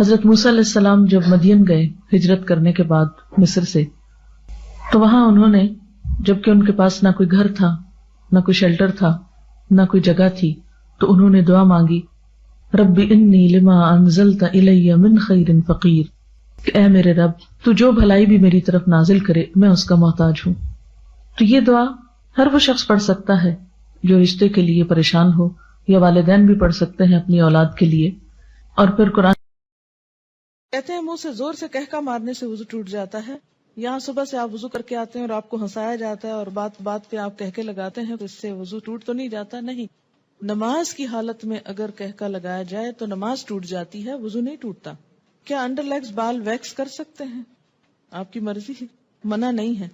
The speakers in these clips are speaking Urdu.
حضرت موسیٰ علیہ السلام جب مدین گئے ہجرت کرنے کے بعد مصر سے، تو وہاں انہوں نے، جبکہ ان کے پاس نہ کوئی گھر تھا، نہ کوئی شیلٹر تھا، نہ کوئی جگہ تھی، تو انہوں نے دعا مانگی، رب انی لما انزلت الی من خیر فقیر، کہ اے میرے رب تو جو بھلائی بھی میری طرف نازل کرے میں اس کا محتاج ہوں۔ تو یہ دعا ہر وہ شخص پڑھ سکتا ہے جو رشتے کے لیے پریشان ہو، یا والدین بھی پڑھ سکتے ہیں اپنی اولاد کے لیے۔ اور پھر قرآن کہتے ہیں منہ سے زور سے کہکا مارنے سے وضو ٹوٹ جاتا ہے۔ یہاں صبح سے آپ وضو کر کے آتے ہیں اور آپ کو ہنسایا جاتا ہے اور بات بات پہ آپ کہکے لگاتے ہیں، تو اس سے وضو ٹوٹ تو نہیں جاتا؟ نہیں، نماز کی حالت میں اگر کہکا لگایا جائے تو نماز ٹوٹ جاتی ہے، وضو نہیں ٹوٹتا۔ کیا انڈر لیگز بال ویکس کر سکتے ہیں؟ آپ کی مرضی ہے، منع نہیں ہے۔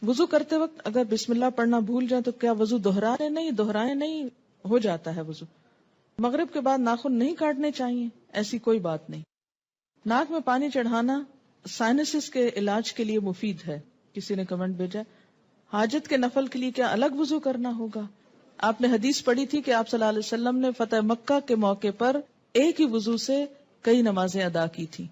وضو کرتے وقت اگر بسم اللہ پڑھنا بھول جائیں تو کیا وضو دہرائے نہیں، ہو جاتا ہے وضو۔ مغرب کے بعد ناخن نہیں کاٹنے چاہیے، ایسی کوئی بات نہیں۔ ناک میں پانی چڑھانا سائنسز کے علاج کے لیے مفید ہے، کسی نے کمنٹ بھیجا۔ حاجت کے نفل کے لیے کیا الگ وضو کرنا ہوگا؟ آپ نے حدیث پڑھی تھی کہ آپ صلی اللہ علیہ وسلم نے فتح مکہ کے موقع پر ایک ہی وضو سے کئی نمازیں ادا کی تھی۔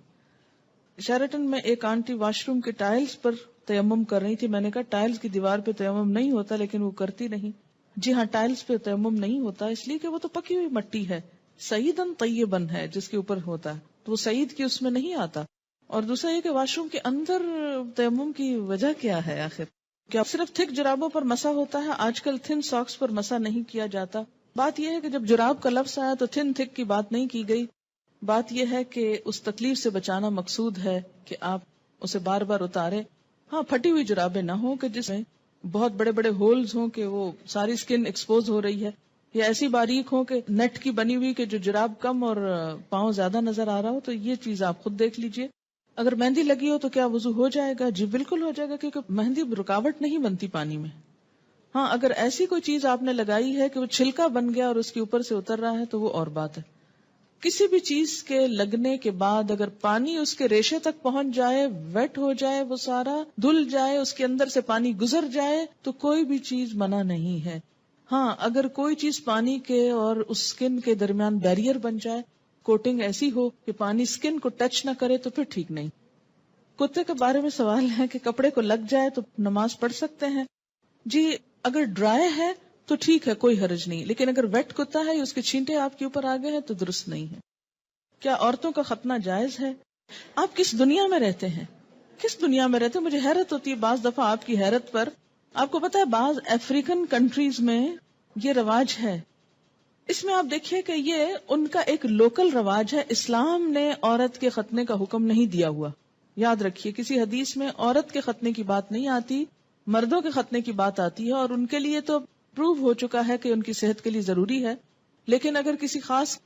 شیرٹن میں ایک آنٹی واش روم کے ٹائلز پر تیمم کر رہی تھی۔ میں نے کہا ٹائلز کی دیوار پہ تیمم نہیں ہوتا، لیکن وہ کرتی نہیں۔ جی ہاں، ٹائلز پہ تیمم نہیں ہوتا اس لیے کہ وہ تو پکی ہوئی مٹی ہے، سعیدن طیبن ہے جس کے اوپر ہوتا ہے، تو وہ سعید کی اس میں نہیں آتا۔ اور دوسرا یہ کہ واش روم کے اندر تیمم کی وجہ کیا ہے آخر؟ کیا صرف تھک جرابوں پر مسا ہوتا ہے؟ آج کل تھن ساکس پر مسا نہیں کیا جاتا۔ بات یہ ہے کہ جب جراب کا لفظ آیا تو تھن تھک کی بات نہیں کی گئی۔ بات یہ ہے کہ اس تکلیف سے بچانا مقصود ہے کہ آپ اسے بار بار اتارے۔ ہاں، پھٹی ہوئی جرابیں نہ ہوں کہ جس میں بہت بڑے بڑے ہولز ہوں کہ وہ ساری سکن ایکسپوز ہو رہی ہے، یا ایسی باریک ہو کہ نیٹ کی بنی ہوئی کہ جو جراب کم اور پاؤں زیادہ نظر آ رہا ہو، تو یہ چیز آپ خود دیکھ لیجئے۔ اگر مہندی لگی ہو تو کیا وضو ہو جائے گا؟ جی بالکل ہو جائے گا، کیونکہ مہندی رکاوٹ نہیں بنتی پانی میں۔ ہاں، اگر ایسی کوئی چیز آپ نے لگائی ہے کہ وہ چھلکا بن گیا اور اس کے اوپر سے اتر رہا ہے تو وہ اور بات ہے۔ کسی بھی چیز کے لگنے کے بعد اگر پانی اس کے ریشے تک پہنچ جائے، ویٹ ہو جائے، وہ سارا دھل جائے، اس کے اندر سے پانی گزر جائے، تو کوئی بھی چیز منع نہیں ہے۔ ہاں، اگر کوئی چیز پانی کے اور اس سکن کے درمیان بیریئر بن جائے، کوٹنگ ایسی ہو کہ پانی سکن کو ٹچ نہ کرے، تو پھر ٹھیک نہیں۔ کتے کے بارے میں سوال ہے کہ کپڑے کو لگ جائے تو نماز پڑھ سکتے ہیں؟ جی، اگر ڈرائی ہے تو ٹھیک ہے، کوئی حرج نہیں، لیکن اگر ویٹ کتا ہے، اس کے چھینٹے آپ کے اوپر آ گئے ہیں تو درست نہیں ہے۔ کیا عورتوں کا ختنہ جائز ہے؟ آپ کس دنیا میں رہتے ہیں؟ کس دنیا میں رہتے ہیں؟ مجھے حیرت ہوتی ہے بعض دفعہ آپ کی حیرت پر۔ آپ کو پتا ہے بعض افریقن کنٹریز میں یہ رواج ہے۔ اس میں آپ دیکھیے کہ یہ ان کا ایک لوکل رواج ہے۔ اسلام نے عورت کے ختنے کا حکم نہیں دیا ہوا۔ یاد رکھیے، کسی حدیث میں عورت کے ختنے کی بات نہیں آتی، مردوں کے ختنے کی بات آتی ہے، اور ان کے لیے تو پروو ہو چکا ہے کہ ان کی صحت کے لیے ضروری ہے۔ لیکن اگر کسی خاص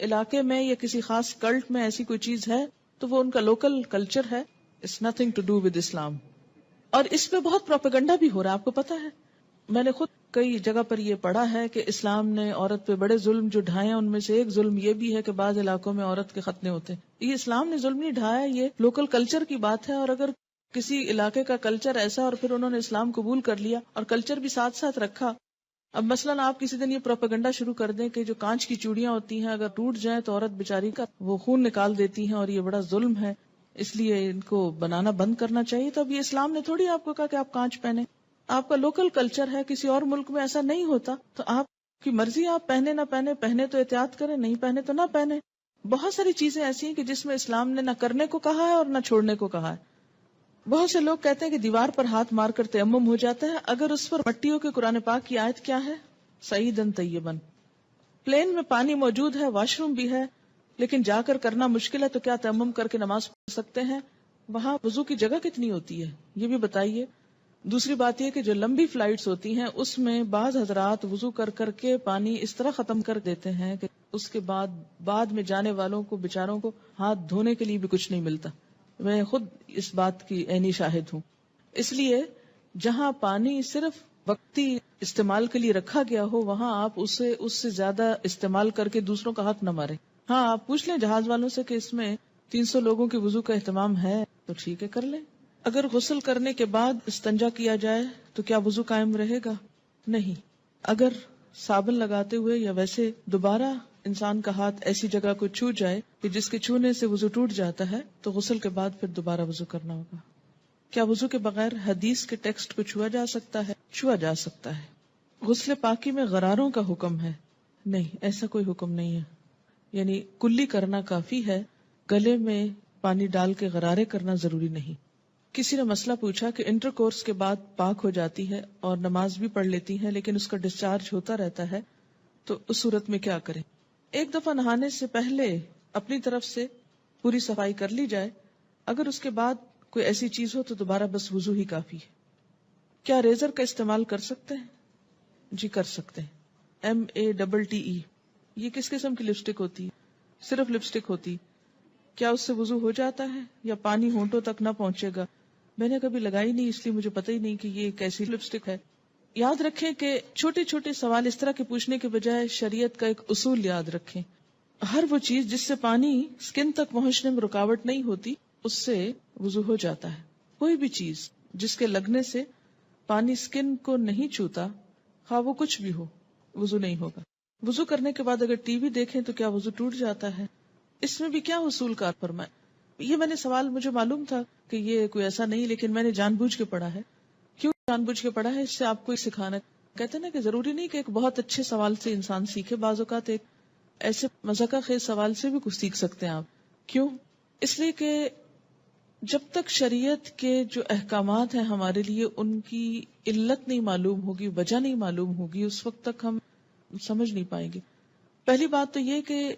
علاقے میں یا کسی خاص کلٹ میں ایسی کوئی چیز ہے تو وہ ان کا لوکل کلچر ہے، it's nothing to do with Islam. اور اس پہ بہت پروپیگنڈا بھی ہو رہا ہے، آپ کو پتا ہے۔ میں نے خود کئی جگہ پر یہ پڑھا ہے کہ اسلام نے عورت پہ بڑے ظلم جو ڈھائے ہیں، ان میں سے ایک ظلم یہ بھی ہے کہ بعض علاقوں میں عورت کے ختنے ہوتے ہیں۔ یہ اسلام نے ظلم نہیں ڈھایا، یہ لوکل کلچر کی بات ہے۔ اور اگر کسی علاقے کا کلچر ایسا اور پھر انہوں نے اسلام قبول کر لیا اور کلچر بھی ساتھ ساتھ رکھا، اب مثلاً آپ کسی دن یہ پروپیگنڈا شروع کر دیں کہ جو کانچ کی چوڑیاں ہوتی ہیں اگر ٹوٹ جائیں تو عورت بیچاری کا وہ خون نکال دیتی ہیں اور یہ بڑا ظلم ہے، اس لیے ان کو بنانا بند کرنا چاہیے، تو اب یہ اسلام نے تھوڑی آپ کو کہا کہ آپ کانچ پہنے۔ آپ کا لوکل کلچر ہے، کسی اور ملک میں ایسا نہیں ہوتا، تو آپ کی مرضی، آپ پہنے نہ پہنے، پہنے تو احتیاط کریں، نہیں پہنے تو نہ پہنے۔ بہت ساری چیزیں ایسی ہیں کہ جس میں اسلام نے نہ کرنے کو کہا ہے اور نہ چھوڑنے کو کہا ہے۔ بہت سے لوگ کہتے ہیں کہ دیوار پر ہاتھ مار کر تیمم ہو جاتا ہے، اگر اس پر مٹی ہو کے قرآن پاک کی آیت کیا ہے؟ سعیدن طیبن۔ پلین میں پانی موجود ہے، واش روم بھی ہے، لیکن جا کر کرنا مشکل ہے، تو کیا تیمم کر کے نماز پڑھ سکتے ہیں؟ وہاں وضو کی جگہ کتنی ہوتی ہے یہ بھی بتائیے۔ دوسری بات یہ کہ جو لمبی فلائٹس ہوتی ہیں اس میں بعض حضرات وضو کر کر کے پانی اس طرح ختم کر دیتے ہیں کہ اس کے بعد میں جانے والوں کو بیچاروں کو ہاتھ دھونے کے لیے بھی کچھ نہیں ملتا۔ میں خود اس بات کی عینی شاہد ہوں۔ اس لیے جہاں پانی صرف وقتی استعمال کے لیے رکھا گیا ہو وہاں آپ اس سے زیادہ استعمال کر کے دوسروں کا حق نہ ماریں۔ ہاں، آپ پوچھ لیں جہاز والوں سے کہ اس میں 300 لوگوں کے وضو کا اہتمام ہے تو ٹھیک ہے، کر لیں۔ اگر غسل کرنے کے بعد استنجا کیا جائے تو کیا وضو قائم رہے گا؟ نہیں۔ اگر صابن لگاتے ہوئے یا ویسے دوبارہ انسان کا ہاتھ ایسی جگہ کو چھو جائے کہ جس کے چھونے سے وضو ٹوٹ جاتا ہے تو غسل کے بعد پھر دوبارہ وضو کرنا ہوگا. کیا وضو کے بغیر حدیث کے ٹیکسٹ کو چھوا جا سکتا ہے؟ چھوا جا سکتا ہے. غسل پاکی میں غراروں کا حکم ہے؟ نہیں، ایسا کوئی حکم نہیں ہے. یعنی کلی کرنا کافی ہے، گلے میں پانی ڈال کے غرارے کرنا ضروری نہیں. کسی نے مسئلہ پوچھا کہ انٹر کورس کے بعد پاک ہو جاتی ہے اور نماز بھی پڑھ لیتی ہے لیکن اس کا ڈسچارج ہوتا رہتا ہے تو اس صورت میں کیا کریں؟ ایک دفعہ نہانے سے پہلے اپنی طرف سے پوری صفائی کر لی جائے. اگر اس کے بعد کوئی ایسی چیز ہو تو دوبارہ بس وضو ہی کافی ہے. کیا ریزر کا استعمال کر سکتے ہیں؟ جی کر سکتے ہیں. MATTE یہ کس قسم کی لپسٹک ہوتی ہے؟ صرف لپسٹک ہوتی. کیا اس سے وضو ہو جاتا ہے یا پانی ہونٹوں تک نہ پہنچے گا؟ میں نے کبھی لگائی نہیں، اس لیے مجھے پتہ ہی نہیں کہ یہ کیسی لپسٹک ہے. یاد رکھیں کہ چھوٹے چھوٹے سوال اس طرح کے پوچھنے کے بجائے شریعت کا ایک اصول یاد رکھیں. ہر وہ چیز جس سے پانی سکن تک پہنچنے میں رکاوٹ نہیں ہوتی اس سے وضو ہو جاتا ہے. کوئی بھی چیز جس کے لگنے سے پانی سکن کو نہیں چھوتا، خواہ وہ کچھ بھی ہو، وضو نہیں ہوگا. وضو کرنے کے بعد اگر ٹی وی دیکھیں تو کیا وضو ٹوٹ جاتا ہے؟ اس میں بھی کیا اصول کار فرمائے؟ یہ میں نے سوال، مجھے معلوم تھا کہ یہ کوئی ایسا نہیں، لیکن میں نے جان بوجھ کے پڑھا ہے. کیوں جان بوجھ کے پڑھا ہے؟ اس سے آپ کو سکھانا. کہتے ہیں نا کہ ضروری نہیں کہ ایک بہت اچھے سوال سے انسان سیکھے، بعض اوقات ایک ایسے مذاقہ خیز سوال سے بھی کچھ سیکھ سکتے ہیں آپ. کیوں؟ اس لیے کہ جب تک شریعت کے جو احکامات ہیں ہمارے لیے ان کی علت نہیں معلوم ہوگی، وجہ نہیں معلوم ہوگی، اس وقت تک ہم سمجھ نہیں پائیں گے. پہلی بات تو یہ کہ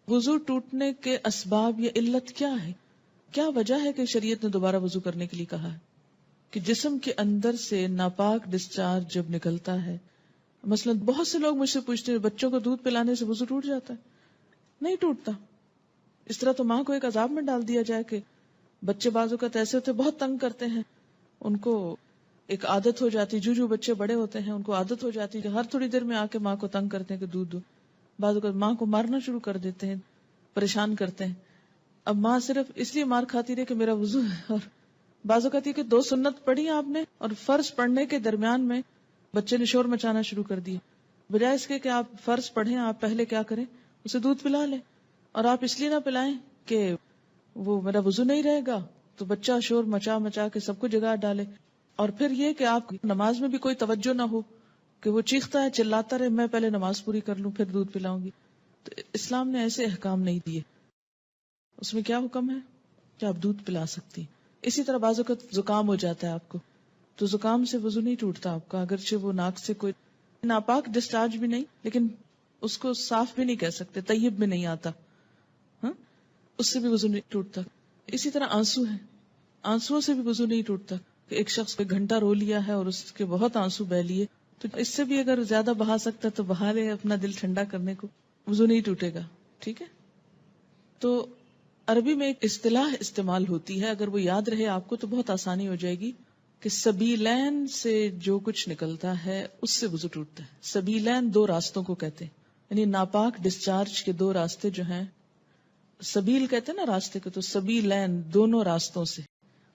وضو ٹوٹنے کے اسباب یا علت کیا ہے، کیا وجہ ہے کہ شریعت نے دوبارہ وضو کرنے کے لیے کہا ہے؟ کہ جسم کے اندر سے ناپاک ڈسچارج جب نکلتا ہے. مثلا بہت سے لوگ مجھ سے پوچھتے ہیں بچوں کو دودھ پلانے سے وضو ٹوٹ جاتا ہے؟ نہیں ٹوٹتا. اس طرح تو ماں کو ایک عذاب میں ڈال دیا جائے کہ بچے بعض اوقات ایسے ہوتے بہت تنگ کرتے ہیں، ان کو ایک عادت ہو جاتی، جو بچے بڑے ہوتے ہیں ان کو عادت ہو جاتی کہ ہر تھوڑی دیر میں آ کے ماں کو تنگ کرتے ہیں کہ دودھ دو. بعض اوقات ماں کو مارنا شروع کر دیتے ہیں، پریشان کرتے ہیں. اب ماں صرف اس لیے مار کھاتی رہے کہ میرا وضو ہے. اور بعض اوقات یہ کہ 2 سنت پڑھی آپ نے اور فرض پڑھنے کے درمیان میں بچے نے شور مچانا شروع کر دیا. بجائے اس کے کہ آپ فرض پڑھیں، آپ پہلے کیا کریں، اسے دودھ پلا لیں. اور آپ اس لیے نہ پلائیں کہ وہ میرا وضو نہیں رہے گا تو بچہ شور مچا مچا کے سب کو جگا ڈالے. اور پھر یہ کہ آپ نماز میں بھی کوئی توجہ نہ ہو کہ وہ چیختا ہے چلاتا رہے، میں پہلے نماز پوری کر لوں پھر دودھ پلاؤں گی. تو اسلام نے ایسے احکام نہیں دیے. اس میں کیا حکم ہے کہ آپ دودھ پلا سکتی. اسی طرح بعض اوقات زکام ہو جاتا ہے آپ کو، تو زکام سے وضو نہیں ٹوٹتا آپ کا، اگرچہ وہ ناک سے کوئی ناپاک ڈسچارج بھی نہیں، لیکن اس کو صاف بھی نہیں کہہ سکتے، طیب میں نہیں آتا، ہاں اس سے بھی وضو نہیں ٹوٹتا. اسی طرح آنسو ہے، آنسو سے بھی وضو نہیں ٹوٹتا. کہ ایک شخص کو گھنٹہ رو لیا ہے اور اس کے بہت آنسو بہ لیے تو اس سے بھی اگر زیادہ بہا سکتا تو بہا لے اپنا دل ٹھنڈا کرنے کو، وضو نہیں ٹوٹے گا. ٹھیک ہے. تو عربی میں ایک اصطلاح استعمال ہوتی ہے، اگر وہ یاد رہے آپ کو تو بہت آسانی ہو جائے گی، کہ سبیلین سے جو کچھ نکلتا ہے اس سے وضو ٹوٹتا ہے. سبیلین 2 راستوں کو کہتے ہیں، یعنی ناپاک ڈسچارج کے 2 راستے جو ہیں، سبیل کہتے ہیں نا راستے کو، تو سبیلین دونوں راستوں سے.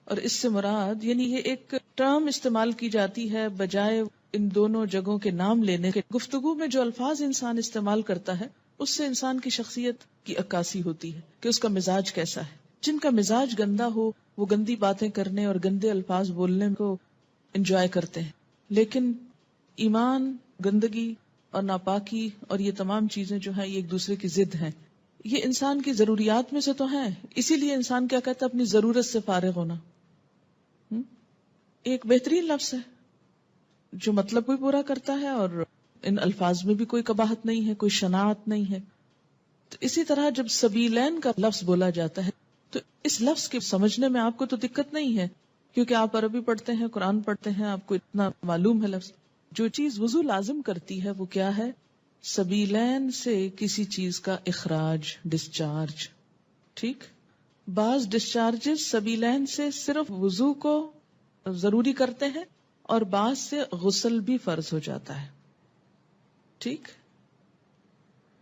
اور اس سے مراد یعنی یہ ایک ٹرم استعمال کی جاتی ہے بجائے ان دونوں جگہوں کے نام لینے کے. گفتگو میں جو الفاظ انسان استعمال کرتا ہے اس سے انسان کی شخصیت کی عکاسی ہوتی ہے کہ اس کا مزاج کیسا ہے. جن کا مزاج گندا ہو وہ گندی باتیں کرنے اور گندے الفاظ بولنے کو انجوائے کرتے ہیں، لیکن ایمان، گندگی اور ناپاکی اور یہ تمام چیزیں جو ہیں یہ ایک دوسرے کی ضد ہیں. یہ انسان کی ضروریات میں سے تو ہیں، اسی لیے انسان کیا کہتا ہے، اپنی ضرورت سے فارغ ہونا. ایک بہترین لفظ ہے جو مطلب بھی پورا کرتا ہے اور ان الفاظ میں بھی کوئی قباحت نہیں ہے، کوئی شناعت نہیں ہے. تو اسی طرح جب سبیلین کا لفظ بولا جاتا ہے تو اس لفظ کے سمجھنے میں آپ کو تو دقت نہیں ہے کیونکہ آپ عربی پڑھتے ہیں، قرآن پڑھتے ہیں، آپ کو اتنا معلوم ہے لفظ. جو چیز وضو لازم کرتی ہے وہ کیا ہے؟ سبیلین سے کسی چیز کا اخراج، ڈسچارج. ٹھیک. بعض ڈسچارجز سبیلین سے صرف وضو کو ضروری کرتے ہیں اور بعض سے غسل بھی فرض ہو جاتا ہے. ٹھیک.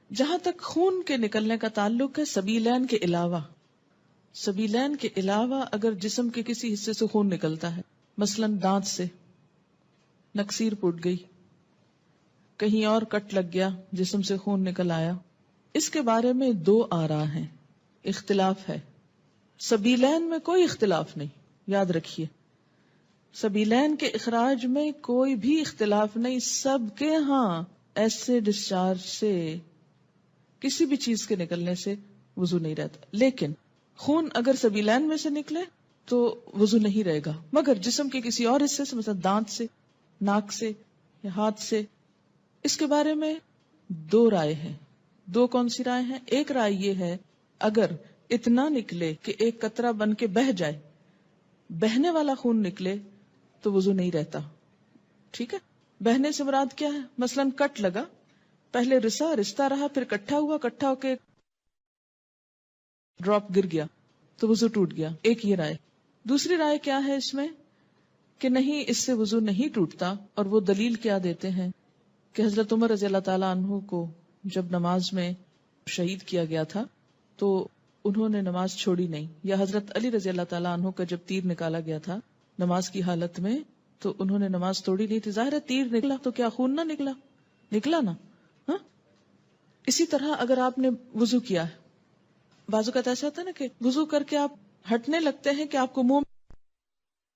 جہاں تک خون کے نکلنے کا تعلق ہے، سبیلین کے علاوہ اگر جسم کے کسی حصے سے خون نکلتا ہے، مثلا دانت سے نکسیر پھوٹ گئی، کہیں اور کٹ لگ گیا، جسم سے خون نکل آیا، اس کے بارے میں دو آراء ہیں، اختلاف ہے. سبیلین میں کوئی اختلاف نہیں، یاد رکھیے سبیلین کے اخراج میں کوئی بھی اختلاف نہیں. سب کے ہاں ایسے ڈسچارج سے، کسی بھی چیز کے نکلنے سے وضو نہیں رہتا. لیکن خون اگر سبیلین میں سے نکلے تو وضو نہیں رہے گا، مگر جسم کے کسی اور حصے سے، مثلا دانت سے، ناک سے یا ہاتھ سے. اس کے بارے میں دو رائے ہیں. دو کون سی رائے ہیں؟ ایک رائے یہ ہے اگر اتنا نکلے کہ ایک قطرہ بن کے بہہ جائے، بہنے والا خون نکلے تو وضو نہیں رہتا. ٹھیک ہے، بہنے سے مراد کیا ہے؟ مثلا کٹ لگا، پہلے رستا رہا، پھر کٹھا ہوا، کٹھا ہو کے ڈراپ گر گیا تو وضو ٹوٹ گیا. ایک یہ رائے. دوسری رائے کیا ہے اس میں کہ نہیں، اس سے وضو نہیں ٹوٹتا. اور وہ دلیل کیا دیتے ہیں کہ حضرت عمر رضی اللہ تعالیٰ عنہ کو جب نماز میں شہید کیا گیا تھا تو انہوں نے نماز چھوڑی نہیں، یا حضرت علی رضی اللہ تعالیٰ عنہ کا جب تیر نکالا گیا تھا نماز کی حالت میں تو انہوں نے نماز توڑی نہیں تھی. ظاہر ہے تیر نکلا تو کیا خون نہ نکلا نا. ہاں، اسی طرح اگر آپ نے وضو کیا ہے، بعض اوقات ایسا ہوتا ہے نا کہ وضو کر کے آپ ہٹنے لگتے ہیں کہ آپ کو منہ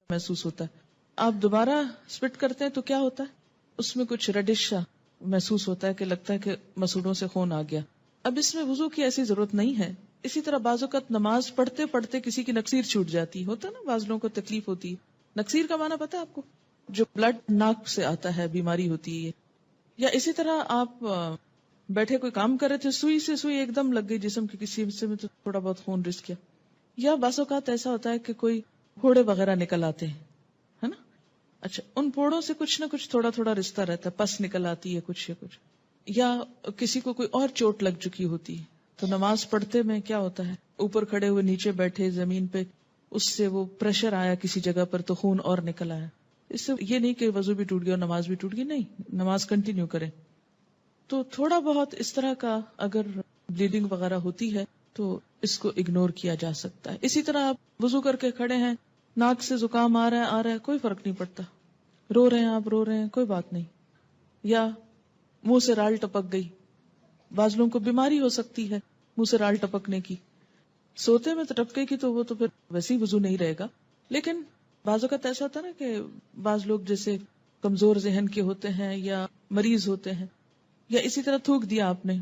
محسوس ہوتا ہے، آپ دوبارہ سپٹ کرتے ہیں تو کیا ہوتا ہے، اس میں کچھ ریڈش محسوس ہوتا ہے کہ لگتا ہے کہ مسوڑوں سے خون آ گیا. اب اس میں وضو کی ایسی ضرورت نہیں ہے. اسی طرح بعض اوقات نماز پڑھتے پڑھتے کسی کی نکسیر چھوٹ جاتی ہوتا ہے نا، بعض لوگوں کو تکلیف ہوتی ہے. نکسیر کا معنی پتا ہے آپ کو؟ جو بلڈ ناک سے آتا ہے، بیماری ہوتی ہے. یا اسی طرح آپ بیٹھے کوئی کام کر رہے تھے، سوئی سے سوئی ایک دم لگ گئی جسم کے کسی حصے میں تو تھوڑا بہت خون رس گیا. یا بعض اوقات ایسا ہوتا ہے کہ کوئی پھوڑے وغیرہ نکل آتے ہیں، ہے نا. اچھا، ان پھوڑوں سے کچھ نہ کچھ تھوڑا تھوڑا رشتہ رہتا ہے، پس نکل آتی ہے کچھ یا کسی کو کوئی اور چوٹ لگ چکی ہوتی ہے. تو نماز پڑھتے میں کیا ہوتا ہے، اوپر کھڑے ہوئے نیچے بیٹھے زمین پہ، اس سے وہ پریشر آیا کسی جگہ پر تو خون اور نکل آیا. اس سے یہ نہیں کہ وضو بھی ٹوٹ گیا اور نماز بھی ٹوٹ گئی، نہیں، نماز کنٹینیو کریں. تو تھوڑا بہت اس طرح کا اگر بلیڈنگ وغیرہ ہوتی ہے تو اس کو اگنور کیا جا سکتا ہے. اسی طرح آپ وضو کر کے کھڑے ہیں، ناک سے زکام آ رہا ہے کوئی فرق نہیں پڑتا، رو رہے ہیں آپ، رو رہے ہیں کوئی بات نہیں. یا منہ سے رال ٹپک گئی، بعض لوگوں کو بیماری ہو سکتی ہے منہ سے رال ٹپکنے کی، سوتے میں ٹپکے کی تو وہ تو پھر ویسے ہی وضو نہیں رہے گا. لیکن بعض اوقات ایسا ہوتا ہے نا کہ بعض لوگ جیسے کمزور ذہن کے ہوتے ہیں یا مریض ہوتے ہیں، یا اسی طرح تھوک دیا آپ نے،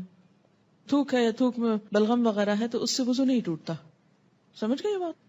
تھوک ہے یا تھوک میں بلغم وغیرہ ہے تو اس سے وضو نہیں ٹوٹتا. سمجھ گئے یہ بات؟